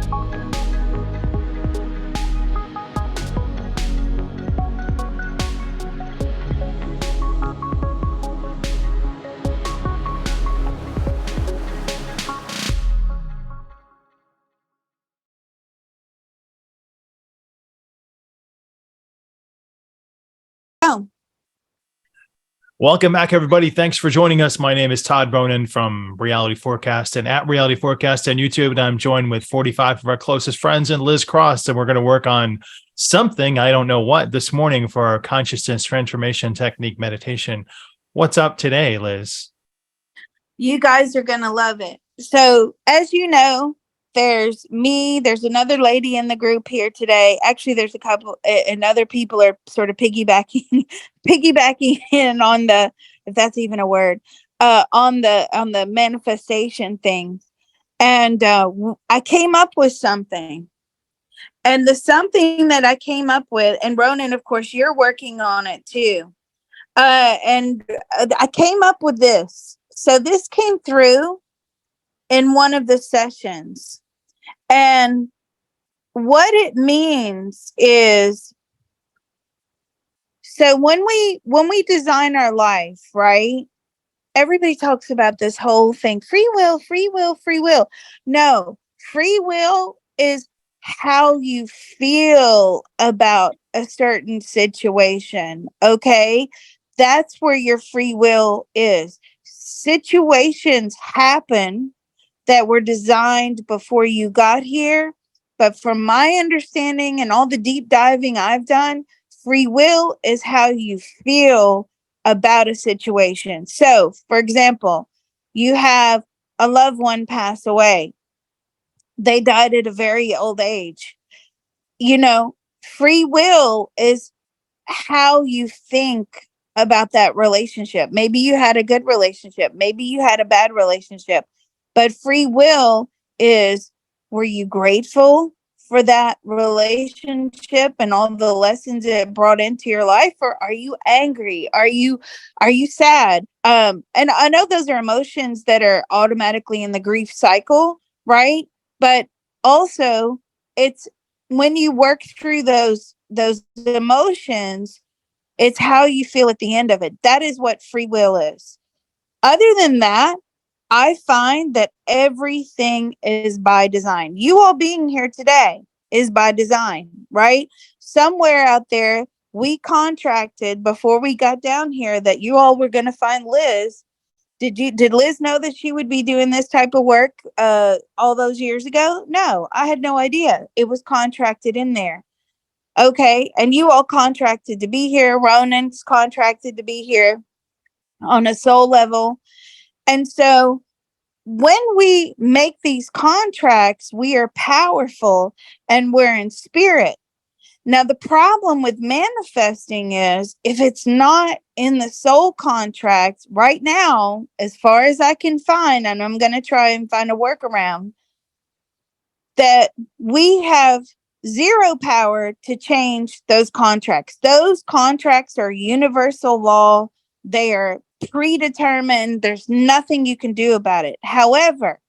Oh, Welcome back, everybody. Thanks for joining us. My name is Todd Bonin from Reality Forecast and at Reality Forecast on YouTube. And I'm joined with 45 of our closest friends and Liz Cross. And we're going to work on something, I don't know what, this morning for our consciousness transformation technique meditation. What's up today, Liz? you guys are going to love it. So, as you know, there's me, there's another lady in the group here today. Actually, there's a couple and other people are sort of piggybacking in on the, if that's even a word, on the manifestation thing. And I came up with something. And the something that I came up with, and Ronan, of course, you're working on it too. And I came up with this. So this came through in one of the sessions. And what it means is, so when we design our life, right? Everybody talks about this whole thing, free will, free will, free will. No, free will is how you feel about a certain situation. Okay. That's where your free will is. Situations happen that were designed before you got here. But from my understanding and all the deep diving I've done, free will is how you feel about a situation. So, for example, you have a loved one pass away. They died at a very old age. You know, free will is how you think about that relationship. Maybe you had a good relationship, maybe you had a bad relationship, but free will is, were you grateful for that relationship and all the lessons it brought into your life, or are you angry? Are you sad? And I know those are emotions that are automatically in the grief cycle, right? But also, it's when you work through those emotions, it's how you feel at the end of it. That is what free will is. Other than that, I find that everything is by design. You all being here today is by design, right? Somewhere out there, we contracted before we got down here that you all were going to find Liz. Did Liz know that she would be doing this type of work all those years ago? No, I had no idea. It was contracted in there. Okay. And you all contracted to be here. Ronan's contracted to be here on a soul level. And so when we make these contracts, we are powerful and we're in spirit. Now, the problem with manifesting is if it's not in the soul contract right now, as far as I can find, and I'm going to try and find a workaround, that we have zero power to change those contracts. Those contracts are universal law. They are predetermined. There's nothing you can do about it. However,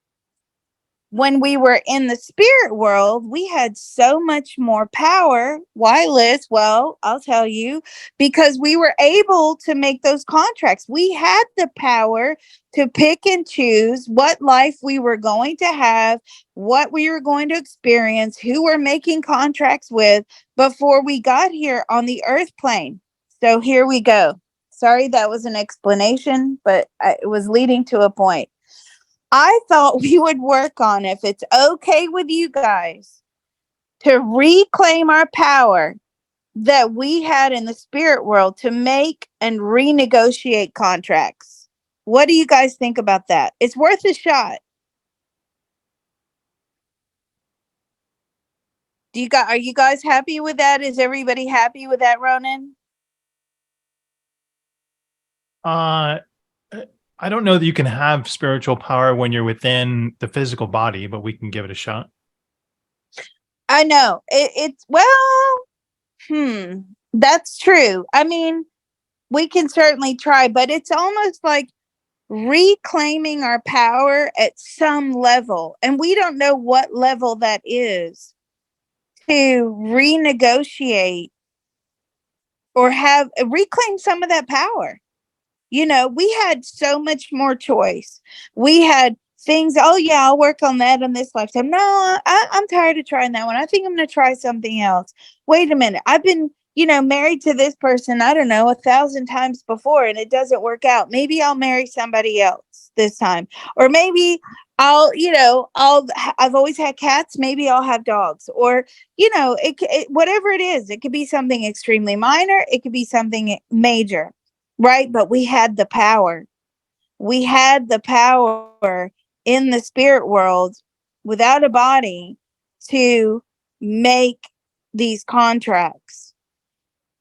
when we were in the spirit world, we had so much more power. Why, Liz? Well, I'll tell you, because we were able to make those contracts. We had the power to pick and choose what life we were going to have, what we were going to experience, who we're making contracts with before we got here on the earth plane. So here we go. Sorry, that was an explanation, but it was leading to a point. I thought we would work on, if it's okay with you guys, to reclaim our power that we had in the spirit world to make and renegotiate contracts. What do you guys think about that? It's worth a shot. Are you guys happy with that? Is everybody happy with that, Ronan? I don't know that you can have spiritual power when you're within the physical body, but we can give it a shot. I know. It's well, that's true. I mean, we can certainly try, but it's almost like reclaiming our power at some level, and we don't know what level that is, to renegotiate or have reclaim some of that power. You know, we had so much more choice. We had things, oh yeah, I'll work on that in this lifetime. No, I'm tired of trying that one. I think I'm going to try something else. Wait a minute. I've been, married to this person, I don't know, 1,000 times before, and it doesn't work out. Maybe I'll marry somebody else this time. Or maybe I've always had cats. Maybe I'll have dogs. Or, whatever it is, it could be something extremely minor. It could be something major. Right. But we had the power. We had the power in the spirit world without a body to make these contracts.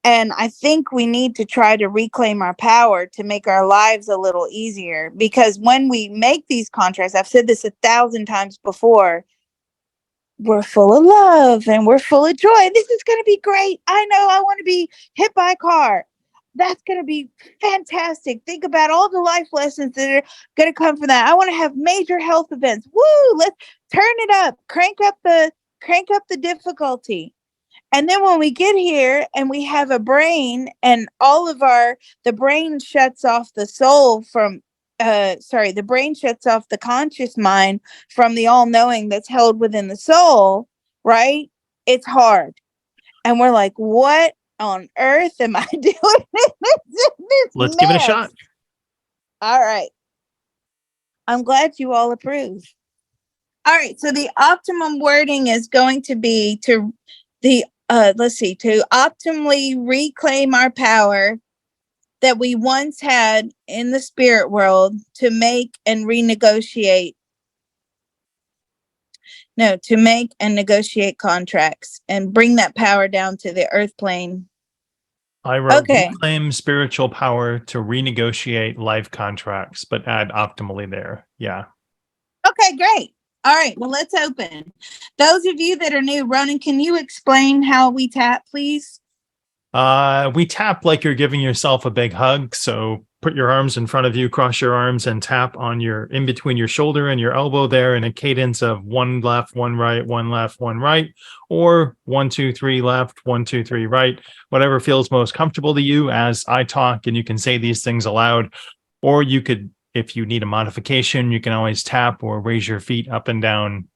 And I think we need to try to reclaim our power to make our lives a little easier, because when we make these contracts, I've said this 1,000 times before, we're full of love and we're full of joy. This is going to be great. I know I want to be hit by a car. That's going to be fantastic. Think about all the life lessons that are going to come from that. I want to have major health events. Woo! Let's turn it up. Crank up the difficulty. And then when we get here and we have a brain, and the brain shuts off the soul from, the brain shuts off the conscious mind from the all-knowing that's held within the soul, right? It's hard. And we're like, what on earth am I doing this Let's mess? give it a shot. All right. I'm glad you all approve. All right. So the optimum wording is going to be to optimally reclaim our power that we once had in the spirit world, to make and negotiate contracts and bring that power down to the earth plane. I wrote reclaim spiritual power to renegotiate life contracts, but add optimally there. Yeah. Okay, great. All right, well, let's open. Those of you that are new, Ronan, can you explain how we tap, please? We tap like you're giving yourself a big hug. So put your arms in front of you, cross your arms, and tap on in between your shoulder and your elbow there in a cadence of 1 left, 1 right, 1 left, 1 right, or 1, 2, 3 left, 1, 2, 3 right, whatever feels most comfortable to you as I talk, and you can say these things aloud. Or you could, if you need a modification, you can always tap or raise your feet up and down.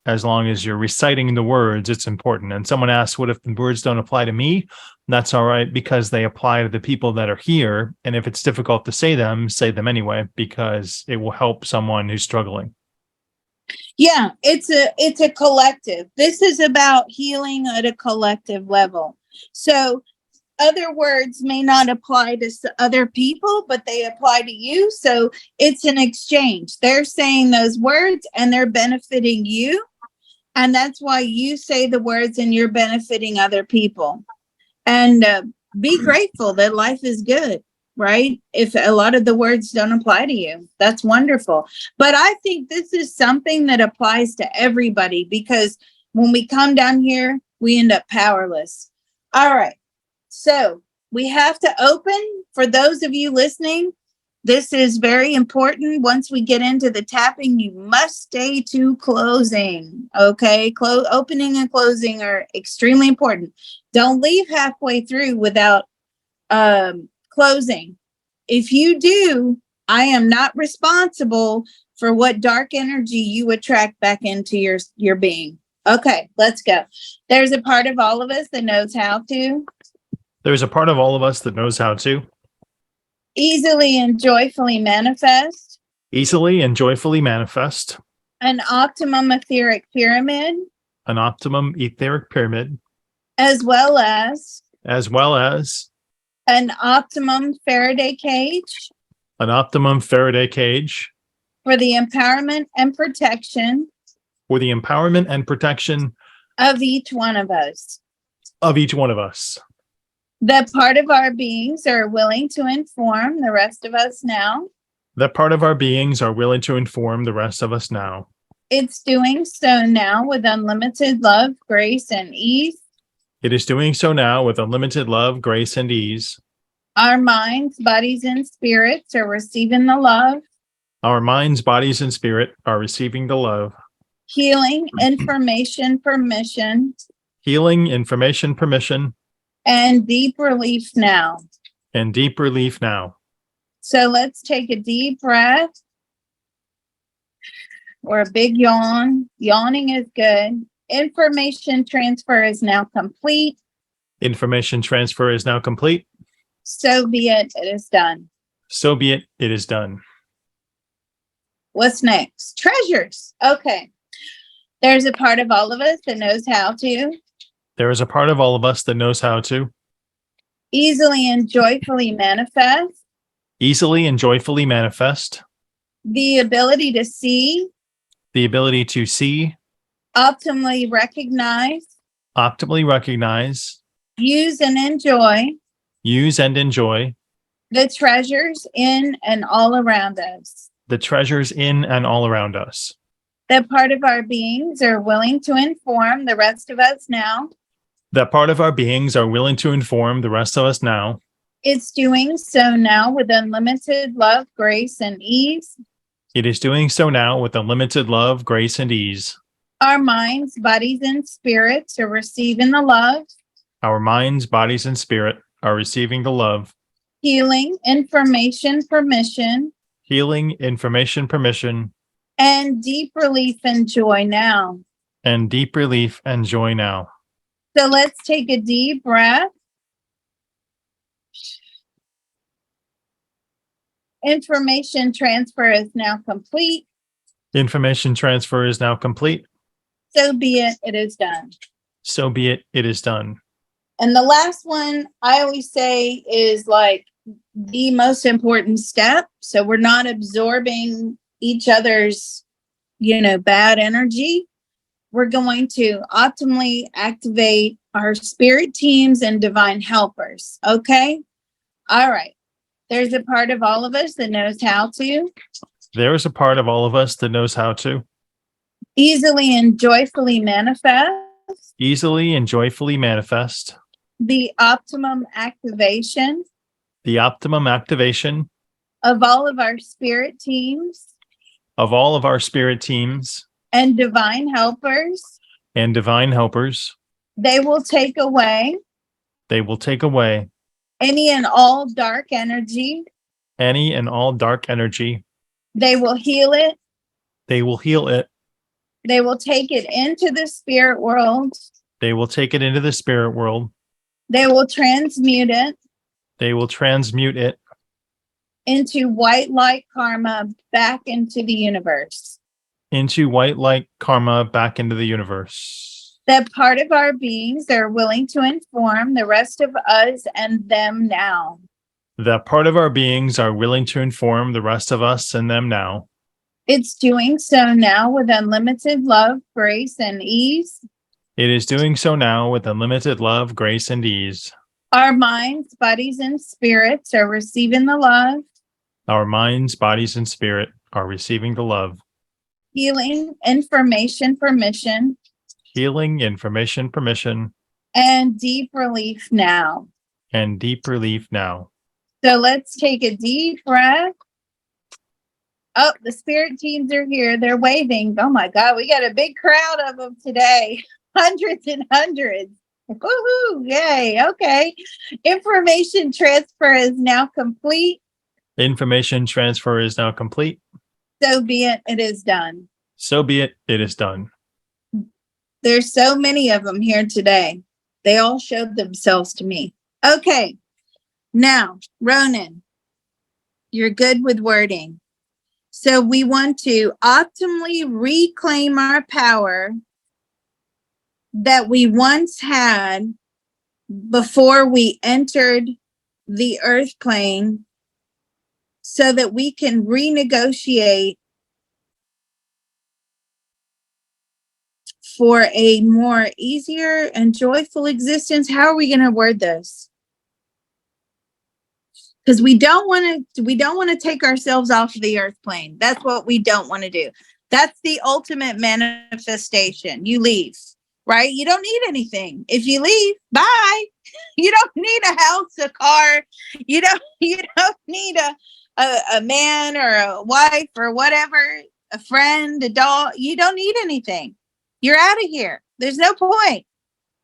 As long as you're reciting the words, it's important. And someone asked, what if the words don't apply to me? That's all right, because they apply to the people that are here. And if it's difficult to say them anyway, because it will help someone who's struggling. Yeah, it's a collective. This is about healing at a collective level. So other words may not apply to other people, but they apply to you. So it's an exchange. They're saying those words and they're benefiting you. And that's why you say the words and you're benefiting other people. And be grateful that life is good, right? If a lot of the words don't apply to you, that's wonderful. But I think this is something that applies to everybody, because when we come down here, we end up powerless. All right. So we have to open. For those of you listening, this is very important. Once we get into the tapping, you must stay to closing. Okay. Opening and closing are extremely important. Don't leave halfway through without closing. If you do, I am not responsible for what dark energy you attract back into your being. Okay, let's go. There's a part of all of us that knows how to. There's a part of all of us that knows how to easily and joyfully manifest an optimum etheric pyramid, as well as an optimum Faraday cage, for the empowerment and protection of each one of us. That part of our beings are willing to inform the rest of us now. It's doing so now with unlimited love, grace, and ease. Our minds, bodies, and spirits are receiving the love. Our minds, bodies, and spirit are receiving the love. Healing, information, permission, Healing, information, permission, and deep relief now. and deep relief now. So let's take a deep breath or a big yawn. Yawning is good. Information transfer is now complete. Information transfer is now complete. So be it. It is done. So be it. It is done. What's next? Treasures. Okay. There's a part of all of us that knows how to There is a part of all of us that knows how to easily and joyfully manifest, easily and joyfully manifest, the ability to see, the ability to see, optimally recognize, use and enjoy use and enjoy the treasures in and all around us. the treasures in and all around us. That part of our beings are willing to inform the rest of us now. That part of our beings are willing to inform the rest of us now. It's doing so now with unlimited love, grace, and ease. It is doing so now with unlimited love, grace, and ease. Our minds, bodies, and spirits are receiving the love, Our minds, bodies, and spirit are receiving the love, healing, information, permission, healing, information, permission, and deep relief and joy now. and deep relief and joy now. So let's take a deep breath. Information transfer is now complete. Information transfer is now complete. So be it. It is done. So be it. It is done. And the last one I always say is like the most important step. So we're not absorbing each other's, bad energy. We're going to optimally activate our spirit teams and divine helpers. Okay. All right. There's a part of all of us that knows how to There is a part of all of us that knows how to easily and joyfully manifest easily and joyfully manifest the optimum activation the optimum activation of all of our spirit teams of all of our spirit teams and divine helpers. and divine helpers. They will take away They will take away any and all dark energy. any and all dark energy. They will heal it. They will heal it. They will take it into the spirit world. They will take it into the spirit world. They will transmute it They will transmute it into white light karma back into the universe. into white light karma back into the universe. That part of our beings are willing to inform the rest of us and them now. That part of our beings are willing to inform the rest of us and them now. It's doing so now with unlimited love, grace, and ease. It is doing so now with unlimited love, grace, and ease. Our minds, bodies, and spirits are receiving the love, Our minds, bodies, and spirit are receiving the love, healing, information, permission, healing, information, permission, and deep relief now. and deep relief now. So let's take a deep breath. Oh, the spirit teams are here. They're waving. Oh my God, we got a big crowd of them today. Hundreds and hundreds. Woohoo! Yay. Okay. Information transfer is now complete. Information transfer is now complete. So be it. It is done. So be it. It is done. There's so many of them here today. They all showed themselves to me. Okay. Now, Ronan, you're good with wording. So we want to optimally reclaim our power that we once had before we entered the earth plane so that we can renegotiate for a more easier and joyful existence. How are we going to word this? Because we don't want to take ourselves off of the earth plane. That's what we don't want to do. That's the ultimate manifestation. You leave, right? You don't need anything. If you leave, bye. You don't need a house, a car. You don't need a man or a wife or whatever, a friend, a dog. You don't need anything. You're out of here. There's no point.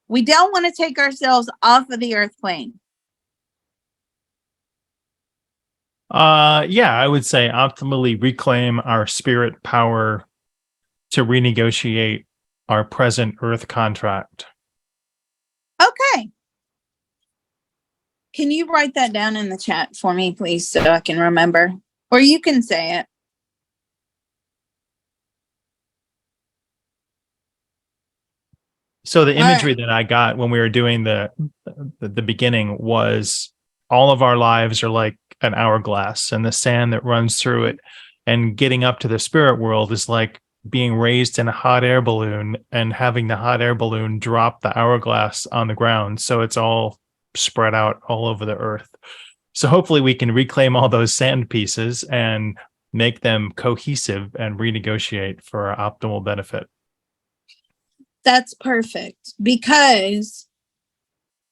We don't want to take ourselves off of the earth plane. Yeah, I would say optimally reclaim our spirit power to renegotiate our present earth contract. Okay. Can you write that down in the chat for me, please, so I can remember? Or you can say it. So the All imagery right. that I got when we were doing the beginning was all of our lives are like an hourglass, and the sand that runs through it, and getting up to the spirit world is like being raised in a hot air balloon and having the hot air balloon drop the hourglass on the ground. So it's all spread out all over the earth. So hopefully we can reclaim all those sand pieces and make them cohesive and renegotiate for our optimal benefit. That's perfect, because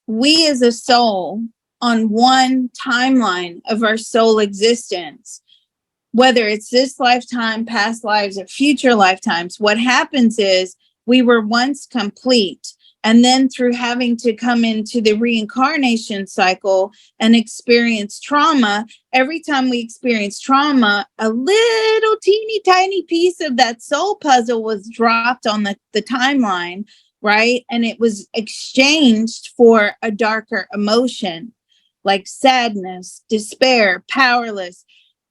we as a soul on one timeline of our soul existence, whether it's this lifetime, past lives, or future lifetimes, what happens is we were once complete. And then through having to come into the reincarnation cycle and experience trauma, every time we experience trauma, a little teeny tiny piece of that soul puzzle was dropped on the timeline, right? And it was exchanged for a darker emotion like sadness, despair, powerless.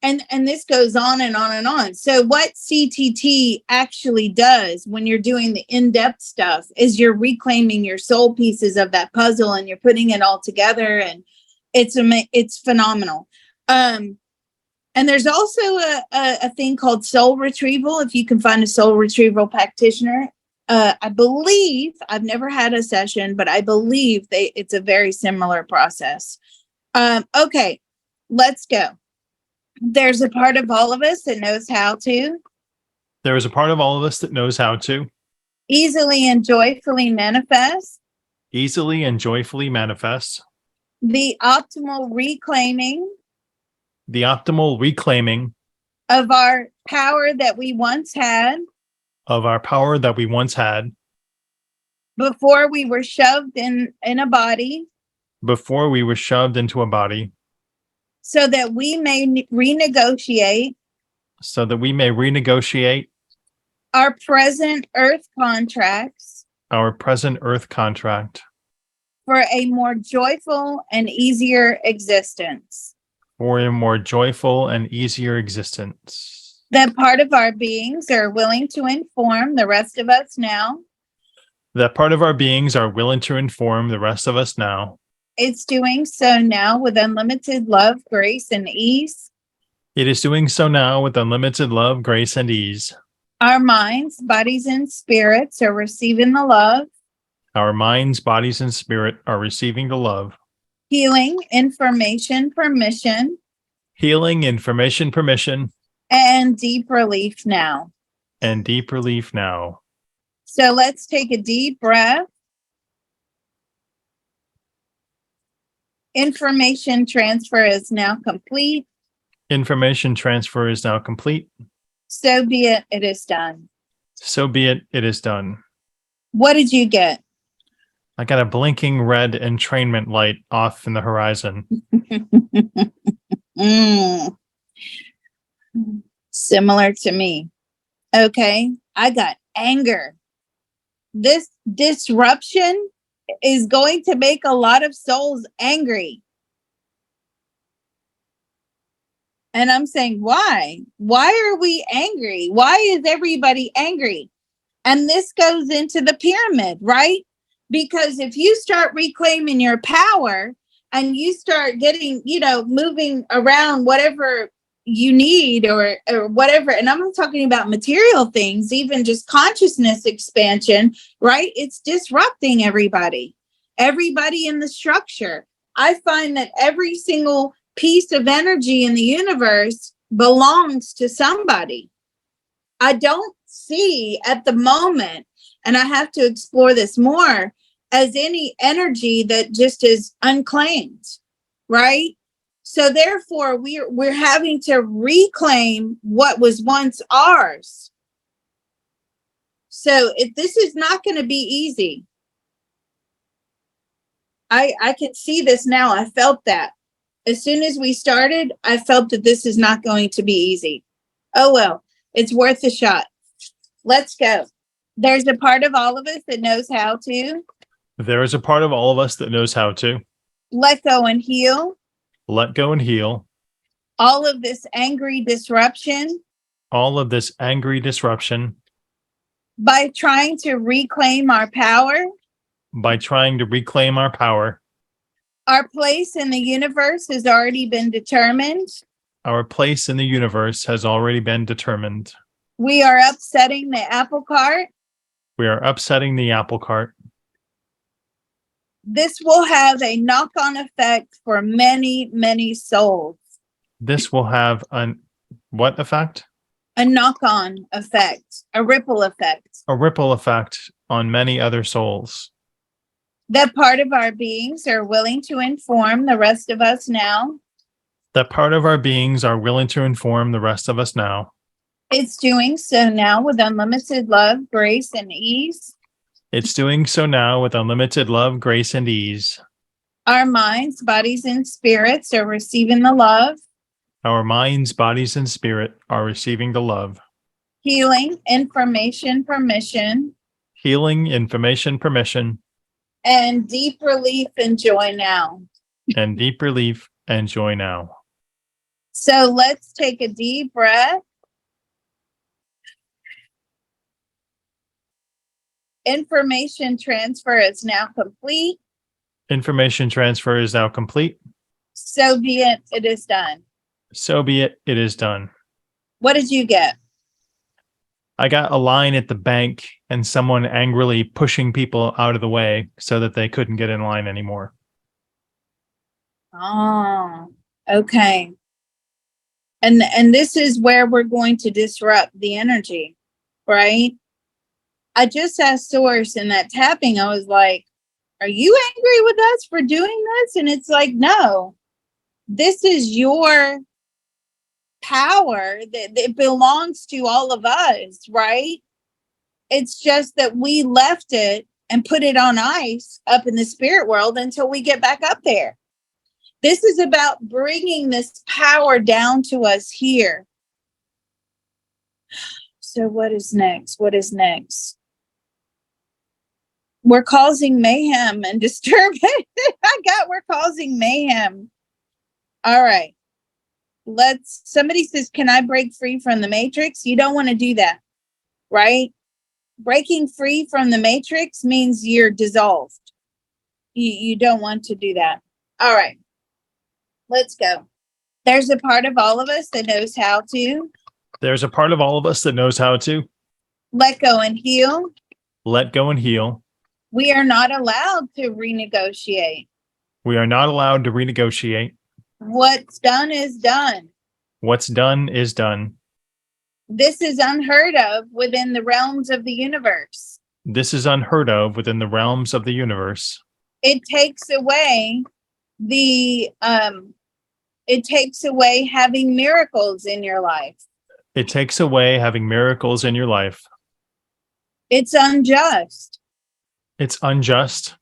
And this goes on and on and on. So what CTT actually does when you're doing the in-depth stuff is you're reclaiming your soul pieces of that puzzle and you're putting it all together, and it's phenomenal. And there's also a thing called soul retrieval. If you can find a soul retrieval practitioner, I believe, I've never had a session, but I believe it's a very similar process. Okay, let's go. There's a part of all of us that knows how to. There is a part of all of us that knows how to Easily and joyfully manifest. Easily and joyfully manifest. The optimal reclaiming. The optimal reclaiming. Of our power that we once had. Of our power that we once had. Before we were shoved in a body. Before we were shoved into a body. So that we may renegotiate. So that we may renegotiate. Our present earth contracts. Our present earth contract. For a more joyful and easier existence. For a more joyful and easier existence. That part of our beings are willing to inform the rest of us now. That part of our beings are willing to inform the rest of us now. It's doing so now with unlimited love, grace, and ease. It is doing so now with unlimited love, grace, and ease. Our minds, bodies, and spirits are receiving the love. Our minds, bodies, and spirit are receiving the love. Healing, information, permission. Healing, information, permission. And deep relief now. And deep relief now. So let's take a deep breath. Information transfer is now complete. Information transfer is now complete. So be it, it is done. So be it, it is done. What did you get? I got a blinking red entrainment light off in the horizon. Similar to me. Okay, I got anger. This disruption is going to make a lot of souls angry. And I'm saying, why? Why are we angry? Why is everybody angry? And this goes into the pyramid, right? Because if you start reclaiming your power and you start getting, moving around whatever you need or whatever, and I'm not talking about material things, even just consciousness expansion, right? It's disrupting everybody in the structure. I find that every single piece of energy in the universe belongs to somebody. I don't see at the moment, and I have to explore this more, as any energy that just is unclaimed, right? So therefore, we're having to reclaim what was once ours. So this is not going to be easy. I can see this now. I felt that. As soon as we started, I felt that this is not going to be easy. Oh, well, it's worth a shot. Let's go. There's a part of all of us that knows how to There is a part of all of us that knows how to let go and heal let go and heal all of this angry disruption all of this angry disruption by trying to reclaim our power. by trying to reclaim our power. Our place in the universe has already been determined. Our place in the universe has already been determined. We are upsetting the apple cart. We are upsetting the apple cart. This will have a knock-on effect for many, many souls. This will have what effect? A knock-on effect, a ripple effect. A ripple effect on many other souls. That part of our beings are willing to inform the rest of us now. That part of our beings are willing to inform the rest of us now. It's doing so now with unlimited love, grace, and ease. It's doing so now with unlimited love, grace, and ease. Our minds, bodies, and spirits are receiving the love. Our minds, bodies, and spirit are receiving the love. Healing, information, permission. Healing, information, permission. And deep relief and joy now. And deep relief and joy now. So let's take a deep breath. Information transfer is now complete. Information transfer is now complete. So be it, it is done. So be it, it is done. What did you get? I got a line at the bank and someone angrily pushing people out of the way so that they couldn't get in line anymore. Oh, okay. And this is where we're going to disrupt the energy, right? I just asked Source in that tapping, I was like, are you angry with us for doing this? And it's like, no, this is your power that belongs to all of us, right? It's just that we left it and put it on ice up in the spirit world until we get back up there. This is about bringing this power down to us here. So what is next? What is next? We're causing mayhem and disturbance. We're causing mayhem. All right. Somebody says, can I break free from the matrix? You don't want to do that, right? Breaking free from the matrix means you're dissolved. You don't want to do that. All right. Let's go. There's a part of all of us that knows how to. There's a part of all of us that knows how to. Let go and heal. Let go and heal. We are not allowed to renegotiate. We are not allowed to renegotiate. What's done is done. What's done is done. This is unheard of within the realms of the universe. This is unheard of within the realms of the universe. It takes away having miracles in your life. It takes away having miracles in your life. It's unjust. It's unjust.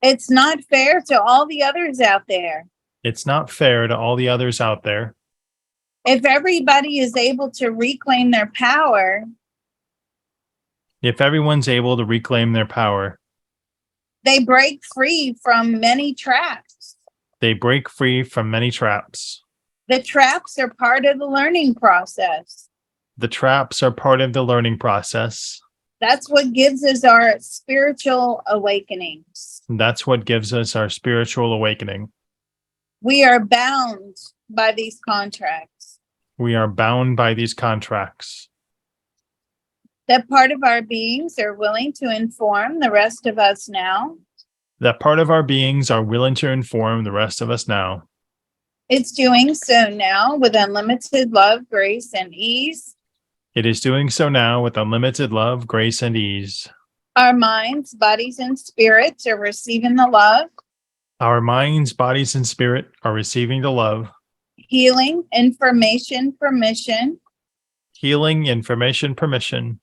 It's not fair to all the others out there. It's not fair to all the others out there. If everybody is able to reclaim their power, if everyone's able to reclaim their power, they break free from many traps. They break free from many traps. The traps are part of the learning process. The traps are part of the learning process. That's what gives us our spiritual awakenings. That's what gives us our spiritual awakening. We are bound by these contracts. We are bound by these contracts. That part of our beings are willing to inform the rest of us now. That part of our beings are willing to inform the rest of us now. It's doing so now with unlimited love, grace, and ease. It is doing so now with unlimited love, grace, and ease. Our minds, bodies, and spirits are receiving the love. Our minds, bodies, and spirit are receiving the love. healing, information, permission, healing, information, permission,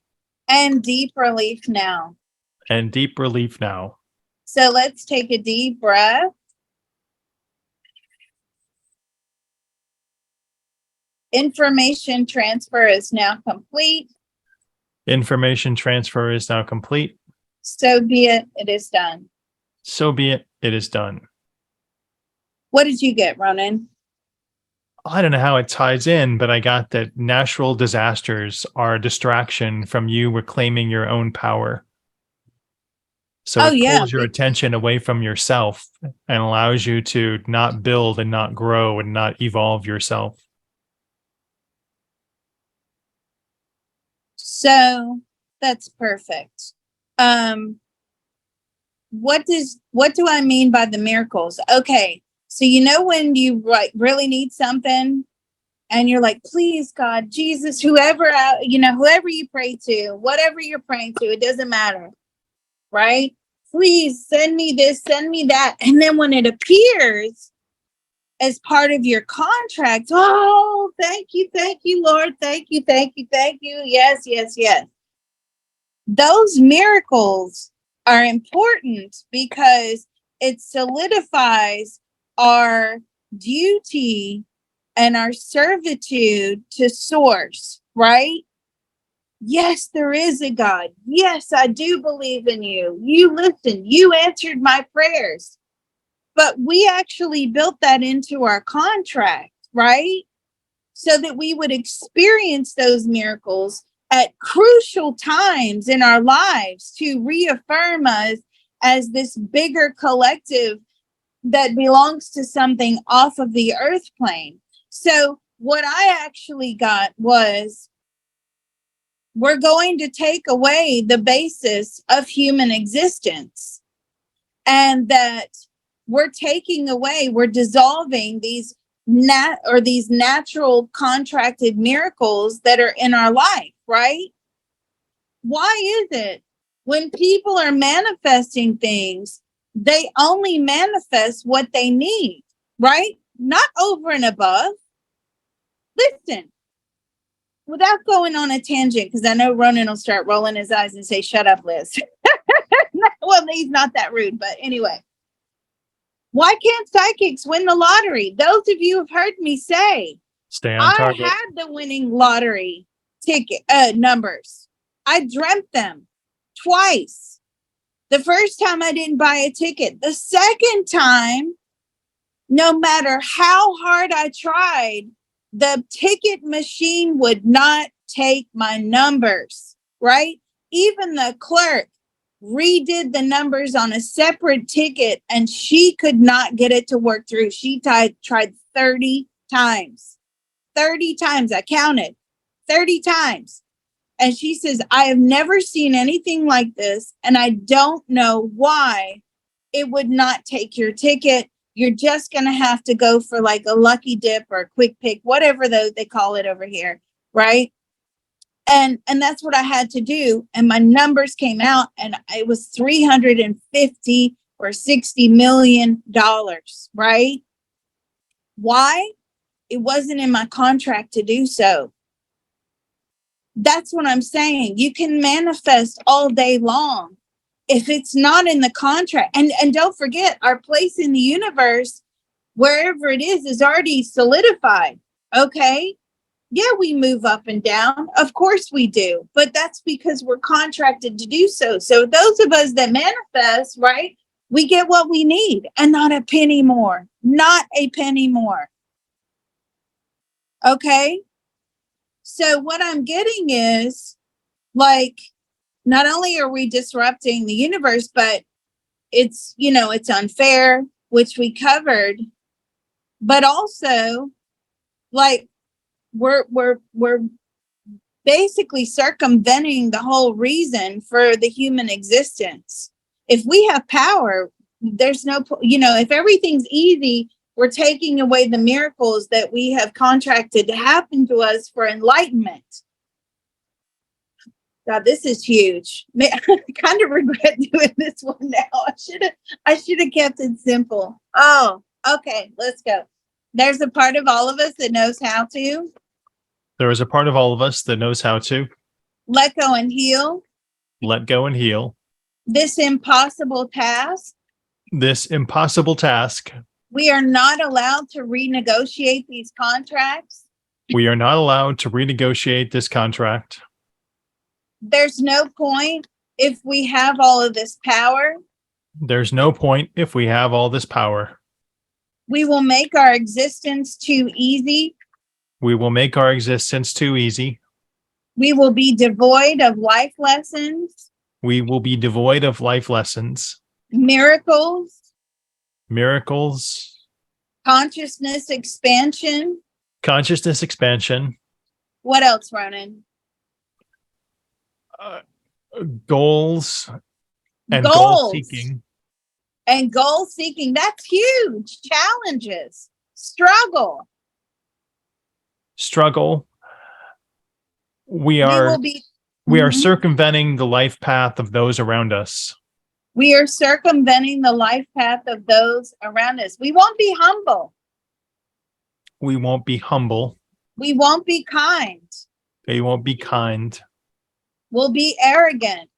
and deep relief now. and deep relief now. So let's take a deep breath. Information transfer is now complete. Information transfer is now complete. So be it. It is done. So be it. It is done. What did you get, Ronan? I don't know how it ties in, but I got that natural disasters are a distraction from you reclaiming your own power. So it pulls your attention away from yourself and allows you to not build and not grow and not evolve yourself. So that's perfect. What do I mean by the miracles? Okay. So when you really need something and you're like, please, God, Jesus, whoever you pray to, whatever you're praying to, it doesn't matter, right? Please send me this, send me that. And then when it appears as part of your contract, oh, thank you, Lord. Thank you. Yes, yes, yes. Those miracles are important because it solidifies our duty and our servitude to source, right? Yes, there is a God. Yes, I do believe in you. You listened. You answered my prayers. But we actually built that into our contract, right? So that we would experience those miracles at crucial times in our lives to reaffirm us as this bigger collective that belongs to something off of the earth plane. So what I actually got was, we're going to take away the basis of human existence, and that we're dissolving these natural contracted miracles that are in our life, right? Why is it when people are manifesting things, they only manifest what they need, right? Not over and above. Listen, without going on a tangent, because I know Ronan will start rolling his eyes and say, shut up, Liz. Well, he's not that rude, but anyway. Why can't psychics win the lottery? Those of you have heard me say, stay on target. I had the winning lottery ticket numbers. I dreamt them twice. The first time I didn't buy a ticket. The second time, no matter how hard I tried, the ticket machine would not take my numbers, right? Even the clerk redid the numbers on a separate ticket and she could not get it to work through. She tried 30 times. 30 times. I counted 30 times. And she says, I have never seen anything like this. And I don't know why it would not take your ticket. You're just going to have to go for like a lucky dip or a quick pick, whatever they call it over here. Right. And that's what I had to do. And my numbers came out and it was $350 or $60 million. Right. Why? It wasn't in my contract to do so. That's what I'm saying. You can manifest all day long. If it's not in the contract, and don't forget, our place in the universe, wherever it is already solidified. Okay. Yeah, we move up and down. Of course we do. But that's because we're contracted to do so. So those of us that manifest, right, we get what we need and not a penny more. Not a penny more. Okay. So what I'm getting is, like, not only are we disrupting the universe, but it's unfair, which we covered, but also like we're basically circumventing the whole reason for the human existence. If we have power, there's no, if everything's easy, we're taking away the miracles that we have contracted to happen to us for enlightenment. God, this is huge. I kind of regret doing this one now. I should have kept it simple. Oh, okay, let's go. There's a part of all of us that knows how to There is a part of all of us that knows how to let go and heal let go and heal this impossible task. this impossible task. We are not allowed to renegotiate these contracts. We are not allowed to renegotiate this contract. There's no point if we have all of this power. There's no point if we have all this power. We will make our existence too easy. We will make our existence too easy. We will be devoid of life lessons, We will be devoid of life lessons, miracles, miracles, consciousness expansion. consciousness expansion, What else, Ronan? goals, and Goals. goal seeking. And goal seeking. That's huge. Challenges, struggle. Struggle. We We are will be. we are Mhm. circumventing the life path of those around us. We are circumventing the life path of those around us. We won't be humble. We won't be humble. We won't be kind. We won't be kind. We'll be arrogant.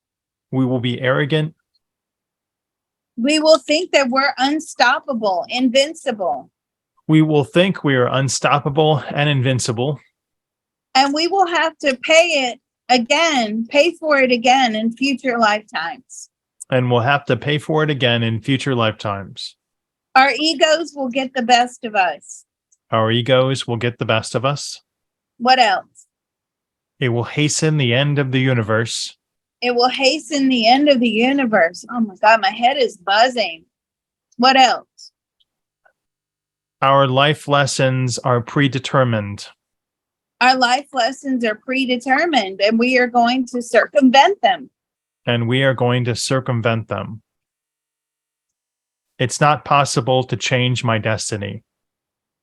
We will be arrogant. We will think that we're unstoppable, invincible. We will think we are unstoppable and invincible. And we will have to pay for it again in future lifetimes. And we'll have to pay for it again in future lifetimes. Our egos will get the best of us. Our egos will get the best of us. What else? It will hasten the end of the universe. It will hasten the end of the universe. Oh my God, my head is buzzing. What else? Our life lessons are predetermined. Our life lessons are predetermined, and we are going to circumvent them. And we are going to circumvent them. It's not possible to change my destiny.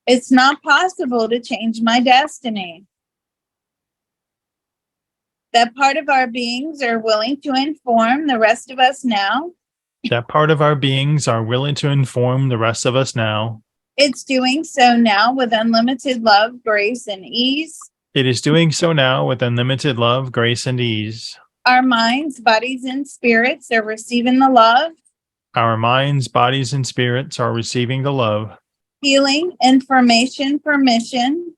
It's not possible to change my destiny. That part of our beings are willing to inform the rest of us now. That part of our beings are willing to inform the rest of us now. It's doing so now with unlimited love, grace, and ease. It is doing so now with unlimited love, grace, and ease. Our minds, bodies, and spirits are receiving the love, Our minds, bodies, and spirits are receiving the love, healing, information, permission,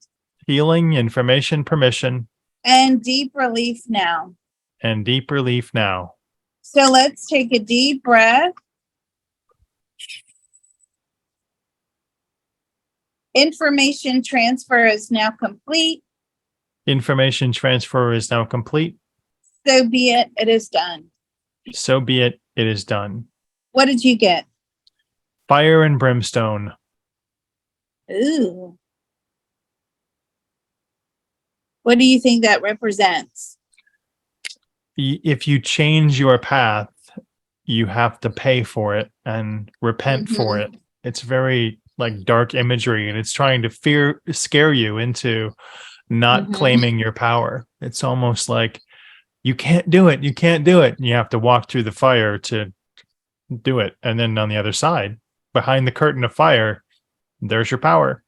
healing, information, permission, and deep relief now. and deep relief now. So let's take a deep breath. Information transfer is now complete. Information transfer is now complete. So be it. It is done. So be it. It is done. What did you get? Fire and brimstone. Ooh. What do you think that represents? If you change your path, you have to pay for it and repent for it. It's very like dark imagery, and it's trying to scare you into not claiming your power. It's almost like you can't do it. You can't do it. And you have to walk through the fire to do it. And then on the other side, behind the curtain of fire, there's your power.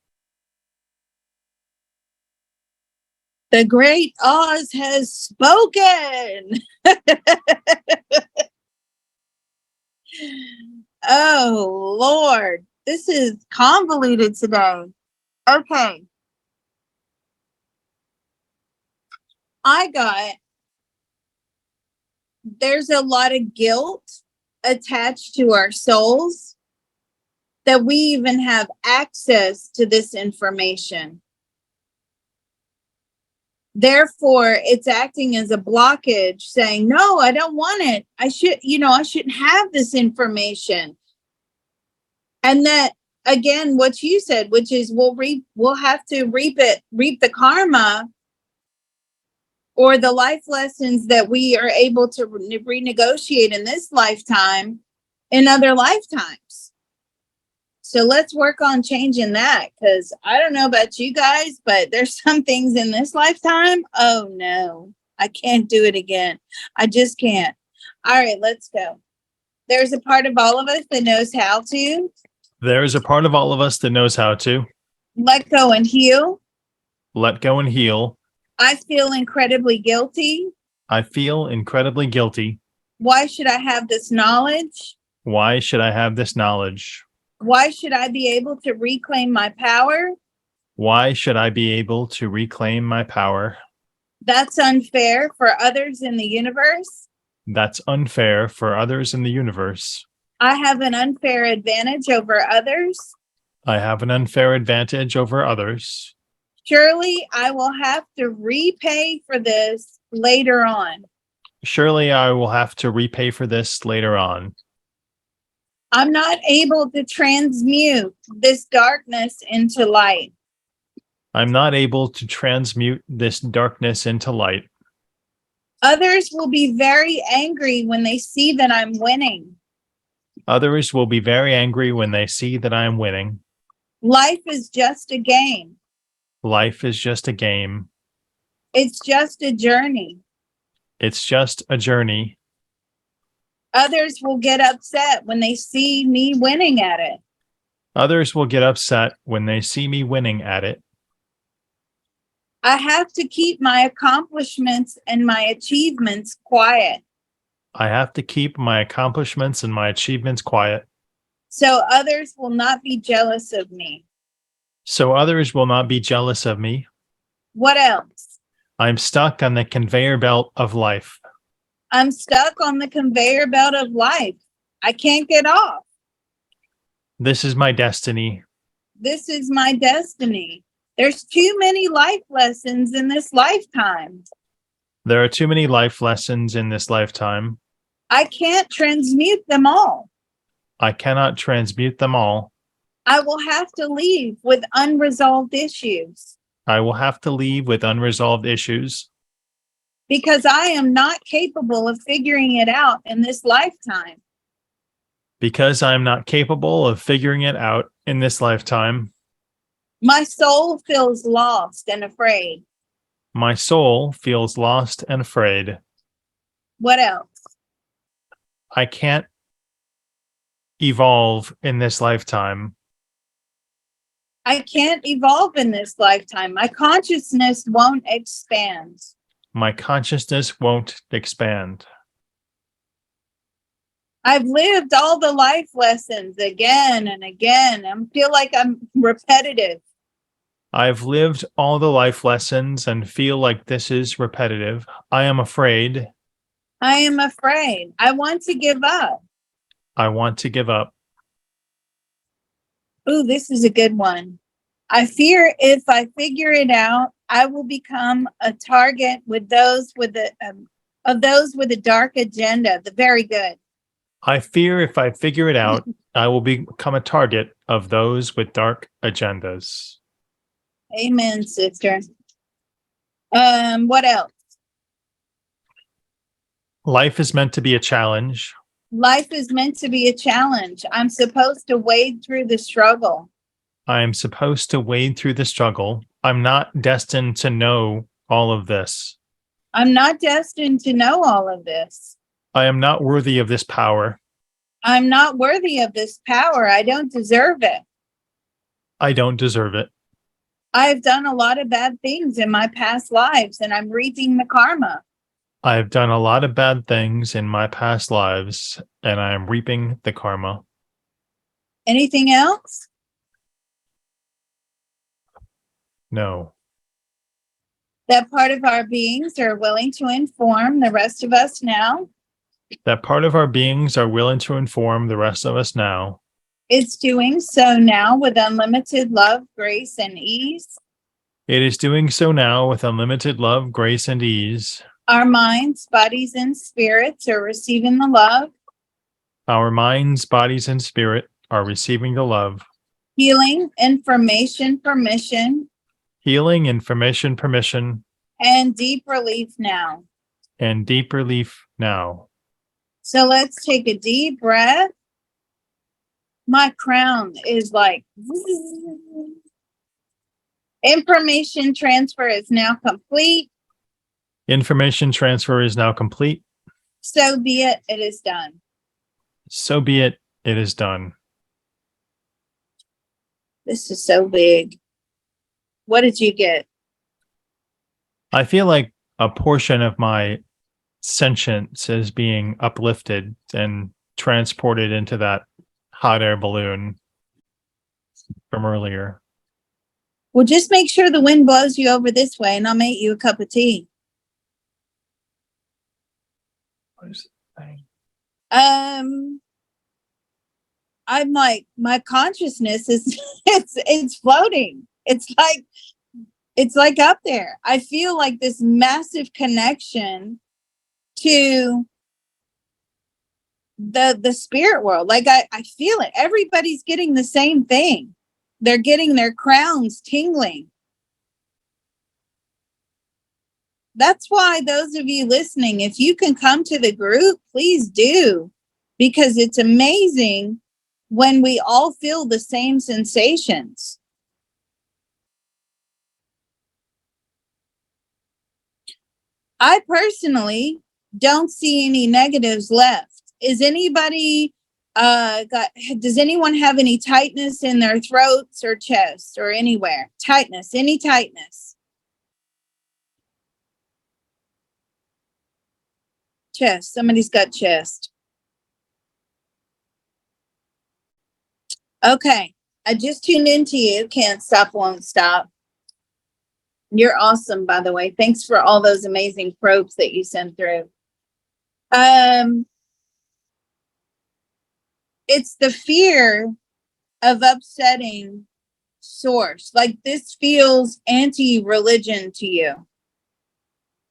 The great Oz has spoken. Oh, Lord. This is convoluted today. Okay. There's a lot of guilt attached to our souls that we even have access to this information. Therefore, it's acting as a blockage saying, no, I don't want it. I shouldn't have this information. And that, again, what you said, which is we'll have to reap the karma or the life lessons that we are able to renegotiate in this lifetime in other lifetimes. So let's work on changing that, because I don't know about you guys, but there's some things in this lifetime. Oh no, I can't do it again. I just can't. All right, let's go. There's a part of all of us that knows how to. There's a part of all of us that knows how to Let go and heal. Let go and heal. I feel incredibly guilty. I feel incredibly guilty. Why should I have this knowledge? Why should I have this knowledge? Why should I be able to reclaim my power? Why should I be able to reclaim my power? That's unfair for others in the universe. That's unfair for others in the universe. I have an unfair advantage over others. I have an unfair advantage over others. Surely I will have to repay for this later on. Surely I will have to repay for this later on. I'm not able to transmute this darkness into light. I'm not able to transmute this darkness into light. Others will be very angry when they see that I'm winning. Others will be very angry when they see that I am winning. Life is just a game. Life is just a game. It's just a journey. It's just a journey. Others will get upset when they see me winning at it. Others will get upset when they see me winning at it. I have to keep my accomplishments and my achievements quiet, I have to keep my accomplishments and my achievements quiet, so others will not be jealous of me. so others will not be jealous of me. What else? I'm stuck on the conveyor belt of life. I'm stuck on the conveyor belt of life. I can't get off. This is my destiny. This is my destiny. There's too many life lessons in this lifetime. There are too many life lessons in this lifetime. I can't transmute them all. I cannot transmute them all. I will have to leave with unresolved issues I will have to leave with unresolved issues because I am not capable of figuring it out in this lifetime. because I am not capable of figuring it out in this lifetime. My soul feels lost and afraid. My soul feels lost and afraid. What else? I can't evolve in this lifetime. I can't evolve in this lifetime. My consciousness won't expand. My consciousness won't expand. I've lived all the life lessons again and again. I feel like I'm repetitive. I've lived all the life lessons and feel like this is repetitive. I am afraid. I am afraid. I want to give up. I want to give up. Ooh, this is a good one. I fear if I figure it out, I will become a target with those with a dark agenda. The very good. I fear if I figure it out, I will become a target of those with dark agendas. Amen, sister. What else? Life is meant to be a challenge. Life is meant to be a challenge. I'm supposed to wade through the struggle. I am supposed to wade through the struggle. I'm not destined to know all of this. I'm not destined to know all of this. I am not worthy of this power. I'm not worthy of this power. I don't deserve it. I don't deserve it. I've done a lot of bad things in my past lives, and I'm reaping the karma. I have done a lot of bad things in my past lives, and I am reaping the karma. Anything else? No. That part of our beings are willing to inform the rest of us now. That part of our beings are willing to inform the rest of us now. It's doing so now with unlimited love, grace, and ease. It is doing so now with unlimited love, grace, and ease. Our minds, bodies, and spirits are receiving the love. Our minds, bodies, and spirit are receiving the love. Healing, information, permission, Healing, information, permission, and deep relief now. and deep relief now. So let's take a deep breath. My crown is like, information transfer is now complete. Information transfer is now complete. So be it, it is done. So be it, it is done. This is so big. What did you get? I feel like a portion of my sentience is being uplifted and transported into that hot air balloon from earlier. Well, just make sure the wind blows you over this way and I'll make you a cup of tea. What is the thing? I'm like, my consciousness is it's floating. It's like up there. I feel like this massive connection to the spirit world. Like I feel it. Everybody's getting the same thing. They're getting their crowns tingling. That's why those of you listening, if you can come to the group, please do, because it's amazing when we all feel the same sensations. I personally don't see any negatives left. Is anybody does anyone have any tightness in their throats or chest or anywhere? Tightness, any tightness? Chest, somebody's got chest. Okay, I just tuned into you. Can't stop, won't stop. You're awesome, by the way. Thanks for all those amazing probes that you sent through. It's the fear of upsetting source. Like this feels anti-religion to you.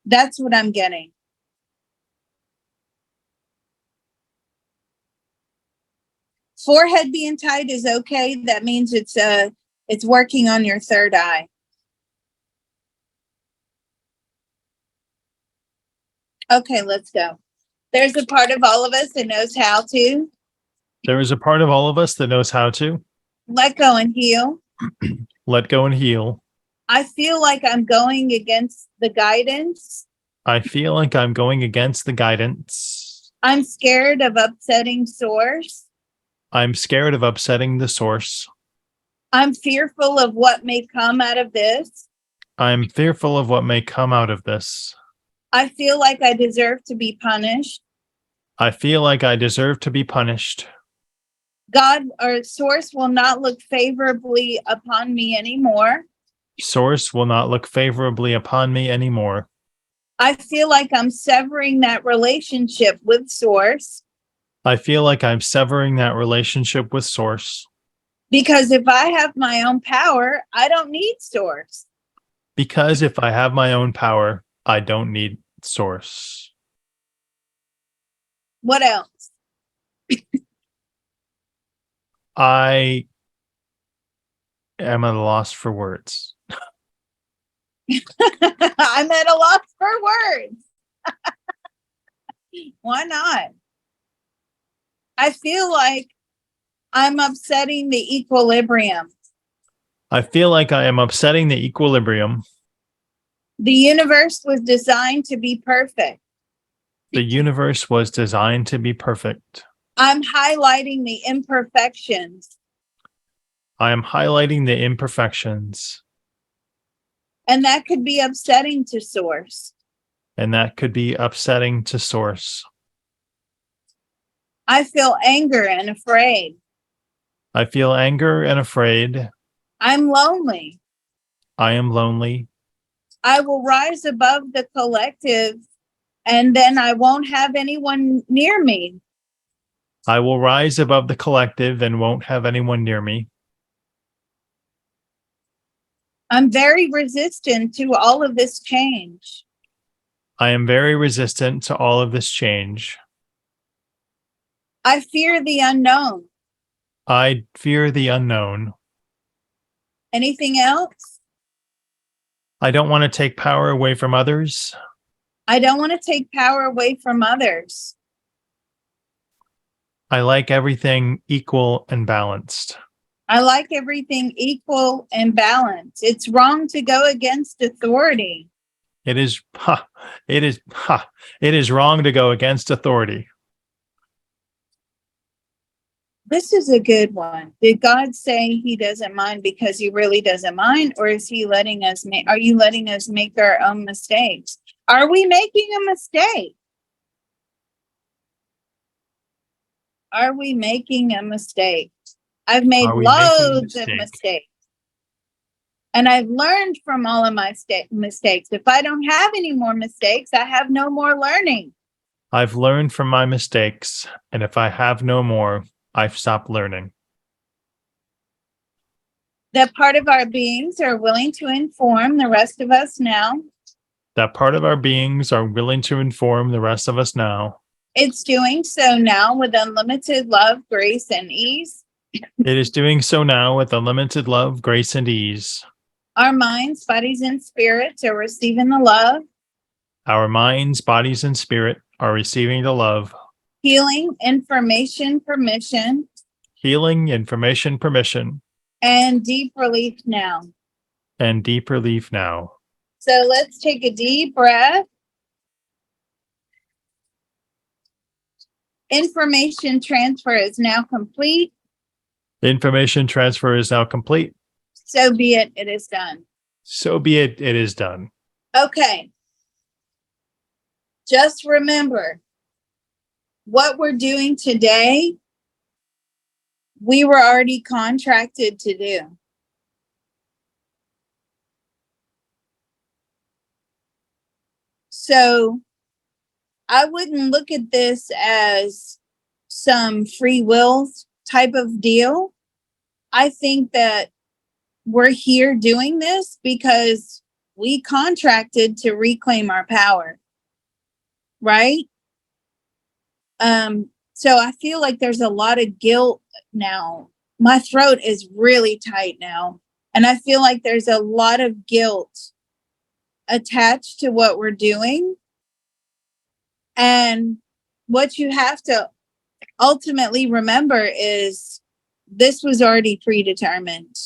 That's what I'm getting. Forehead being tight is okay. That means it's working on your third eye. Okay, let's go. There's a part of all of us that knows how to. There is a part of all of us that knows how to let go and heal. Let go and heal. I feel like I'm going against the guidance. I feel like I'm going against the guidance. I'm scared of upsetting source. I'm scared of upsetting the source. I'm fearful of what may come out of this. I'm fearful of what may come out of this. I feel like I deserve to be punished. I feel like I deserve to be punished. God or source will not look favorably upon me anymore. Source will not look favorably upon me anymore. I feel like I'm severing that relationship with source. I feel like I'm severing that relationship with source. Because if I have my own power, I don't need source. Because if I have my own power, I don't need source. What else? I am at a loss for words. I'm at a loss for words. Why not? I feel like I'm upsetting the equilibrium. I feel like I am upsetting the equilibrium. The universe was designed to be perfect. The universe was designed to be perfect. I'm highlighting the imperfections. I am highlighting the imperfections. And that could be upsetting to source. And that could be upsetting to source. I feel anger and afraid. I feel anger and afraid. I'm lonely. I am lonely. I will rise above the collective, and then I won't have anyone near me. I will rise above the collective and won't have anyone near me. I'm very resistant to all of this change. I am very resistant to all of this change. I fear the unknown. I fear the unknown. Anything else? I don't want to take power away from others. I don't want to take power away from others. I like everything equal and balanced. I like everything equal and balanced. It's wrong to go against authority. It is wrong to go against authority. This is a good one. Did God say he doesn't mind because he really doesn't mind? Or is he letting us are you letting us make our own mistakes? Are we making a mistake? Are we making a mistake? I've made Are we making a loads of mistake? mistakes. And I've learned from all of my mistakes. If I don't have any more mistakes, I have no more learning. I've learned from my mistakes, and if I have no more, I've stopped learning. That part of our beings are willing to inform the rest of us now. That part of our beings are willing to inform the rest of us now. It's doing so now with unlimited love, grace, and ease. It is doing so now with unlimited love, grace, and ease. Our minds, bodies, and spirits are receiving the love, Our minds, bodies, and spirit are receiving the love, healing, information, permission, healing, information, permission, and deep relief now. and deep relief now. So let's take a deep breath. Information transfer is now complete. Information transfer is now complete. So be it, it is done. So be it, it is done. Okay. Just remember what we're doing today, we were already contracted to do. So I wouldn't look at this as some free will type of deal. I think that we're here doing this because we contracted to reclaim our power. Right? So I feel like there's a lot of guilt now. My throat is really tight now. And I feel like there's a lot of guilt attached to what we're doing. And what you have to ultimately remember is this was already predetermined.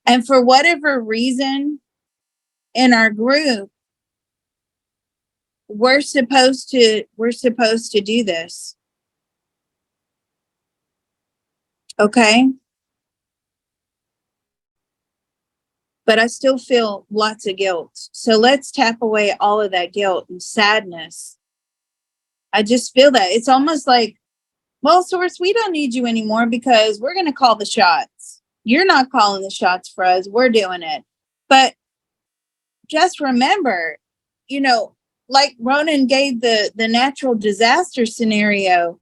And for whatever reason in our group, we're supposed to do this. Okay? But I still feel lots of guilt. So let's tap away all of that guilt and sadness. I just feel that. It's almost like, well, Source, we don't need you anymore because we're going to call the shots. You're not calling the shots for us. We're doing it. But just remember, like Ronan gave the natural disaster scenario,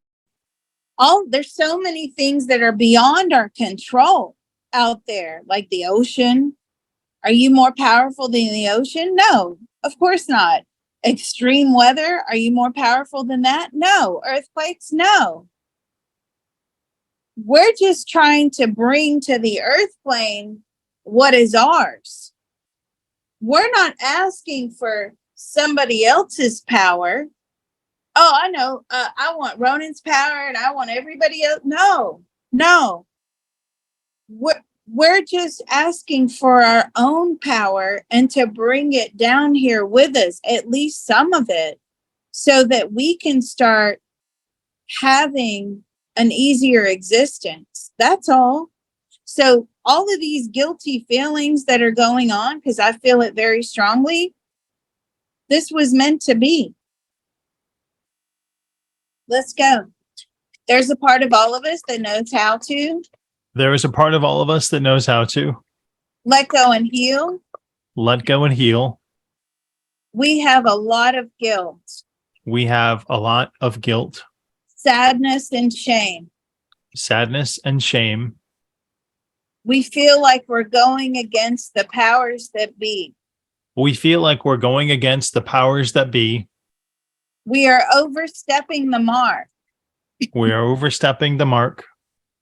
there's so many things that are beyond our control out there, like the ocean. Are you more powerful than the ocean? No, of course not. Extreme weather, are you more powerful than that? No. Earthquakes? No. We're just trying to bring to the earth plane what is ours. We're not asking for somebody else's power. Oh, I know. I want Ronan's power and I want everybody else. No. We're just asking for our own power and to bring it down here with us, at least some of it, so that we can start having an easier existence. That's all. So all of these guilty feelings that are going on, because I feel it very strongly, this was meant to be. Let's go. There's a part of all of us that knows how to. There is a part of all of us that knows how to let go and heal. Let go and heal. We have a lot of guilt. We have a lot of guilt. Sadness and shame. Sadness and shame. We feel like we're going against the powers that be. We feel like we're going against the powers that be. We are overstepping the mark. We are overstepping the mark.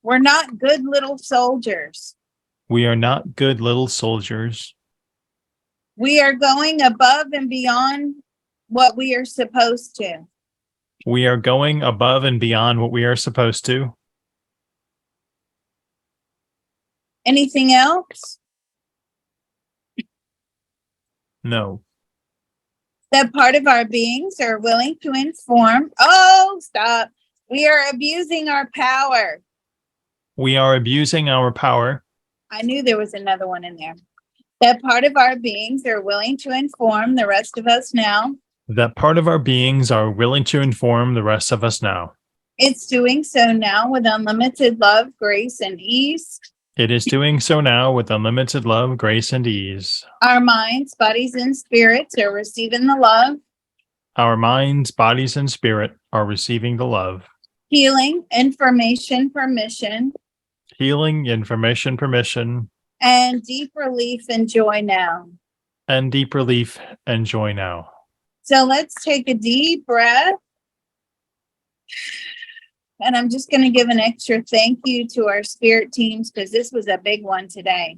We're not good little soldiers. We are not good little soldiers. We are going above and beyond what we are supposed to. We are going above and beyond what we are supposed to. Anything else? No. That part of our beings are willing to inform. Oh, stop. We are abusing our power. We are abusing our power. I knew there was another one in there. That part of our beings are willing to inform the rest of us now. That part of our beings are willing to inform the rest of us now. It's doing so now with unlimited love, grace, and ease. It is doing so now with unlimited love, grace, and ease. Our minds, bodies, and spirits are receiving the love, Our minds, bodies, and spirit are receiving the love. healing, information, permission, Healing, information, permission, and deep relief and joy now. and deep relief and joy now. So let's take a deep breath. And I'm just going to give an extra thank you to our spirit teams because this was a big one today.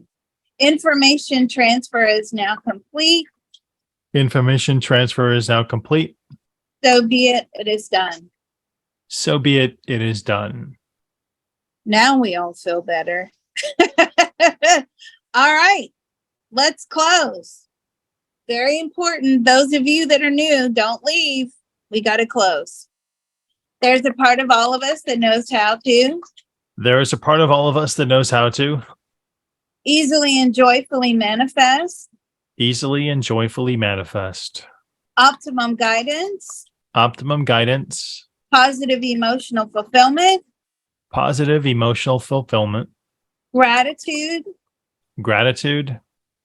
Information transfer is now complete. Information transfer is now complete. So be it, it is done. So be it, it is done. Now we all feel better. All right, let's close. Very important. Those of you that are new, don't leave. We got to close. There's a part of all of us that knows how to There is a part of all of us that knows how to easily and joyfully manifest easily and joyfully manifest optimum guidance, optimum guidance, positive emotional fulfillment, positive emotional fulfillment, gratitude, gratitude,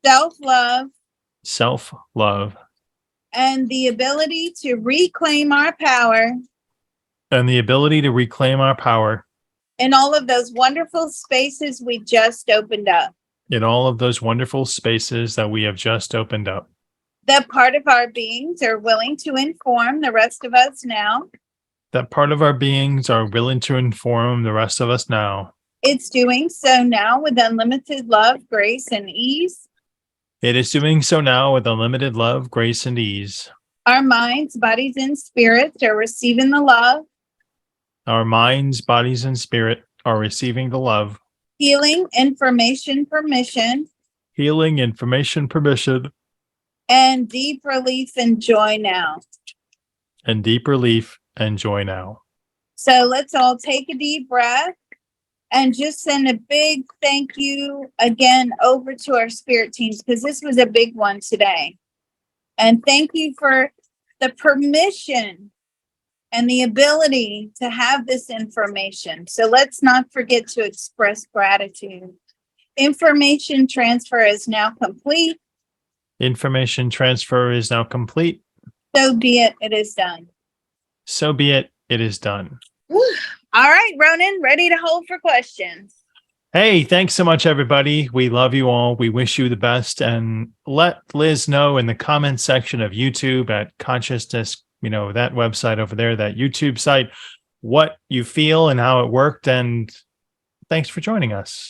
self-love, self-love, and the ability to reclaim our power and the ability to reclaim our power in all of those wonderful spaces we just opened up. in all of those wonderful spaces that we have just opened up. That part of our beings are willing to inform the rest of us now. That part of our beings are willing to inform the rest of us now. It's doing so now with unlimited love, grace, and ease. It is doing so now with unlimited love, grace, and ease. Our minds, bodies, and spirits are receiving the love, Our minds, bodies, and spirit are receiving the love, healing, information, permission, healing, information, permission, and deep relief and joy now. and deep relief and joy now. So let's all take a deep breath and just send a big thank you again over to our spirit teams because this was a big one today. And thank you for the permission and the ability to have this information. So let's not forget to express gratitude. Information transfer is now complete. Information transfer is now complete. So be it, it is done. So be it, it is done. Whew. All right, Ronan, ready to hold for questions. Hey, thanks so much, everybody. We love you all. We wish you the best. And let Liz know in the comments section of YouTube at Consciousness, that website over there, that YouTube site, what you feel and how it worked. And thanks for joining us.